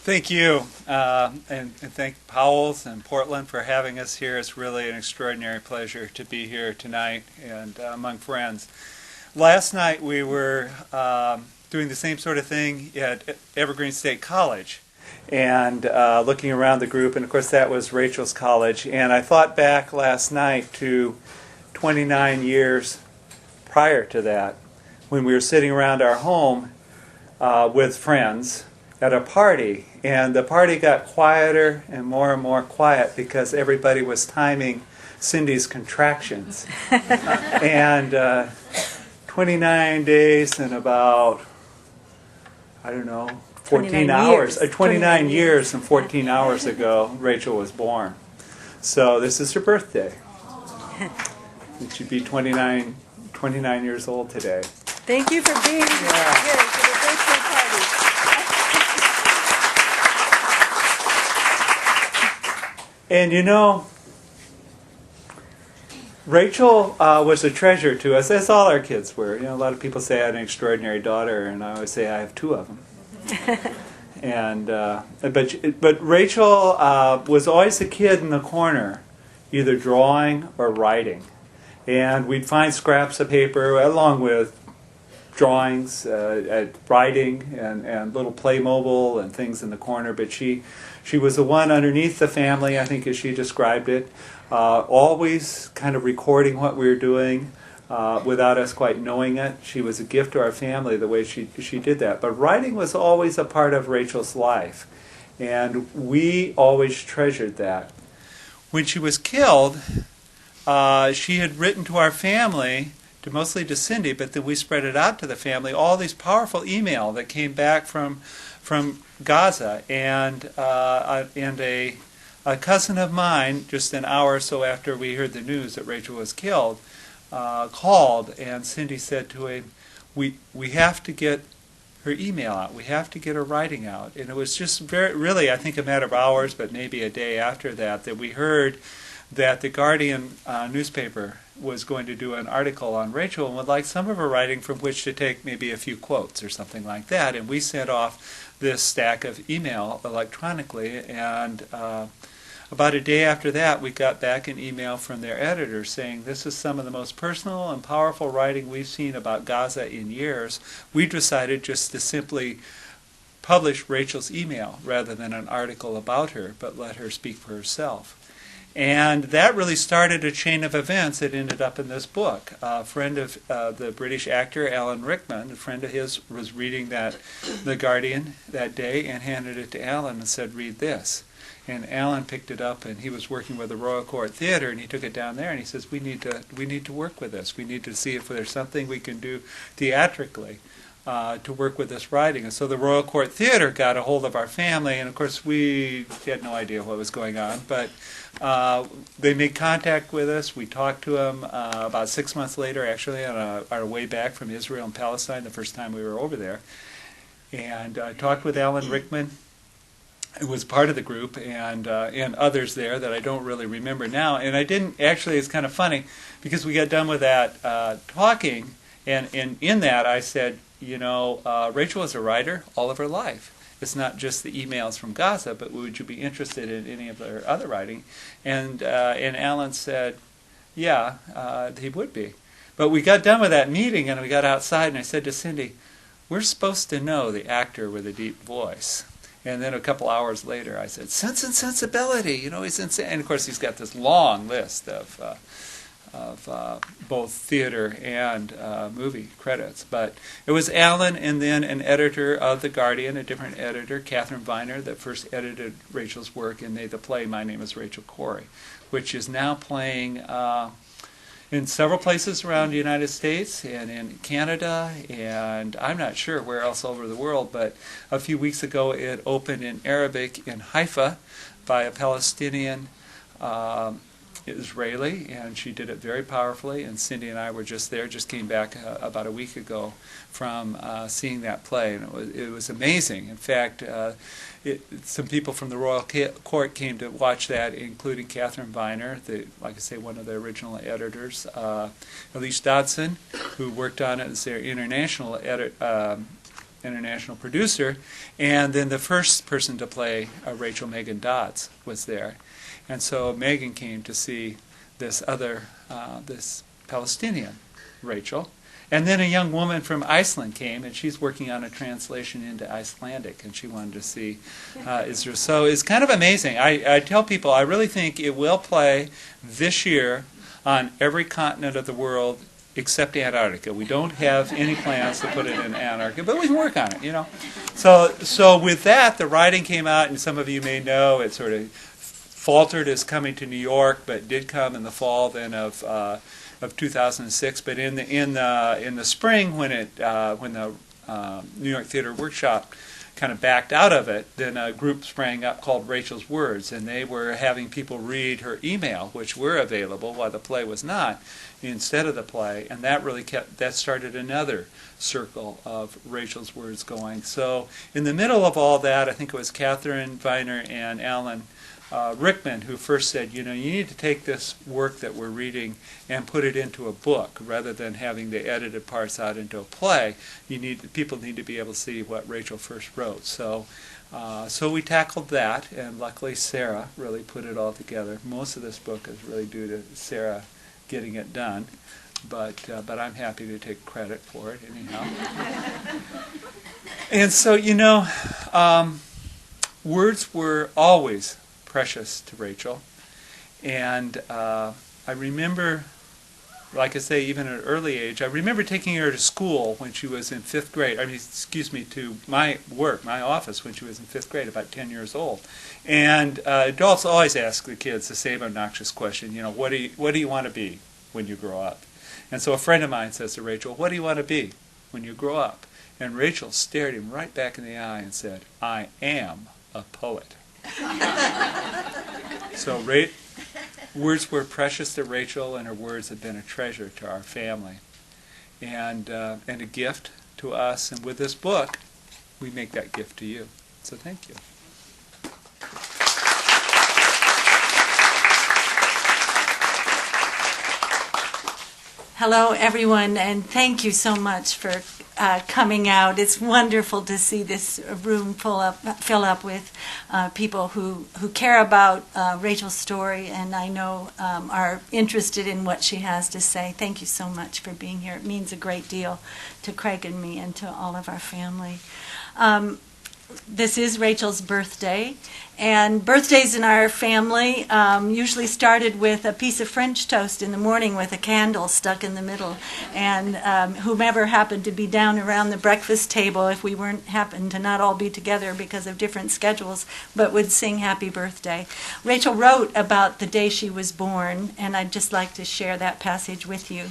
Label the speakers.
Speaker 1: Thank you, and thank Powell's and Portland for having us here. It's really an extraordinary pleasure to be here tonight and among friends. Last night we were doing the same sort of thing at Evergreen State College and looking around the group, and of course that was Rachel's college. And I thought back last night to 29 years prior to that when we were sitting around our home with friends at a party, and the party got quieter and more quiet because everybody was timing Cindy's contractions. And 29 days and about, I don't know, 14 hours. 29 years and 14 hours ago, Rachel was born. So this is her birthday. She'd be 29 years old today.
Speaker 2: Thank you for being here for the birthday party.
Speaker 1: And you know, Rachel was a treasure to us, as all our kids were. You know, a lot of people say I had an extraordinary daughter, and I always say I have two of them. And but Rachel was always a kid in the corner, either drawing or writing. And we'd find scraps of paper along with drawings, writing, and little Playmobil and things in the corner. But she was the one underneath the family, I think, as she described it, always kind of recording what we were doing without us quite knowing it. She was a gift to our family the way she did that. But writing was always a part of Rachel's life, and we always treasured that. When she was killed, she had written to our family, mostly to Cindy, but then we spread it out to the family, all these powerful email that came back from Gaza, and a cousin of mine, just an hour or so after we heard the news that Rachel was killed, called, and Cindy said to him, we have to get her email out, we have to get her writing out. And it was just really, I think, a matter of hours, but maybe a day after that we heard that the Guardian newspaper was going to do an article on Rachel and would like some of her writing from which to take maybe a few quotes or something like that. And we sent off this stack of email electronically, and about a day after that we got back an email from their editor saying, this is some of the most personal and powerful writing we've seen about Gaza in years. We decided just to simply publish Rachel's email rather than an article about her, but let her speak for herself. And that really started a chain of events that ended up in this book. A friend of the British actor Alan Rickman, a friend of his, was reading The Guardian that day and handed it to Alan and said, read this. And Alan picked it up, and he was working with the Royal Court Theatre, and he took it down there and he says, we need to work with this. We need to see if there's something we can do theatrically to work with this writing. And so the Royal Court Theatre got a hold of our family, and of course we had no idea what was going on, but they made contact with us. We talked to them about 6 months later, actually, on our way back from Israel and Palestine, the first time we were over there. And I talked with Alan Rickman, who was part of the group, and others there that I don't really remember now. And I didn't, actually, it's kind of funny, because we got done with that talking, and in that I said, you know, Rachel was a writer all of her life. It's not just the emails from Gaza, but would you be interested in any of her other writing? And Alan said, yeah, he would be. But we got done with that meeting, and we got outside, and I said to Cindy, we're supposed to know the actor with a deep voice. And then a couple hours later, I said, Sense and Sensibility, you know, he's insane. And of course, he's got this long list of both theater and movie credits. But it was Alan and then an editor of The Guardian, a different editor, Catherine Viner, that first edited Rachel's work and made the play My Name is Rachel Corrie, which is now playing in several places around the United States and in Canada, and I'm not sure where else all over the world, but a few weeks ago it opened in Arabic in Haifa by a Palestinian Israeli, and she did it very powerfully, and Cindy and I were just there, just came back about a week ago from seeing that play, and it was amazing. In fact, some people from the Royal Court came to watch that, including Catherine Viner, like I say, one of the original editors, Elise Dodson, who worked on it as their international international producer, and then the first person to play Rachel, Megan Dodds, was there. And so Megan came to see this other, this Palestinian Rachel. And then a young woman from Iceland came, and she's working on a translation into Icelandic, and she wanted to see Israel. So it's kind of amazing. I tell people I really think it will play this year on every continent of the world except Antarctica. We don't have any plans to put it in Antarctica, but we can work on it, you know. So with that, the writing came out, and some of you may know it sort of faltered as coming to New York, but did come in the fall then of 2006. But in the spring, when the New York Theater Workshop kind of backed out of it, then a group sprang up called Rachel's Words, and they were having people read her email, which were available while the play was not, instead of the play, and that started another circle of Rachel's Words going. So in the middle of all that, I think it was Catherine Viner and Alan Rickman who first said, you need to take this work that we're reading and put it into a book rather than having the edited parts out into a play. People need to be able to see what Rachel first wrote. So we tackled that, and luckily Sarah really put it all together. Most of this book is really due to Sarah getting it done, but I'm happy to take credit for it anyhow. And so words were always precious to Rachel, and I remember, like I say, even at an early age, I remember taking her to school when she was in 5th grade. To my office when she was in 5th grade, about 10 years old. And adults always ask the kids the same obnoxious question, what do you want to be when you grow up? And so a friend of mine says to Rachel, what do you want to be when you grow up? And Rachel stared him right back in the eye and said, I am a poet. So words were precious to Rachel, and her words have been a treasure to our family, and a gift to us. And with this book, we make that gift to you. So thank you.
Speaker 2: Hello, everyone, and thank you so much for coming out. It's wonderful to see this room fill up with people who care about Rachel's story, and I know are interested in what she has to say. Thank you so much for being here. It means a great deal to Craig and me and to all of our family. This is Rachel's birthday, and birthdays in our family usually started with a piece of French toast in the morning with a candle stuck in the middle, and whomever happened to be down around the breakfast table, if we happened to not all be together because of different schedules, but would sing happy birthday. Rachel wrote about the day she was born, and I'd just like to share that passage with you.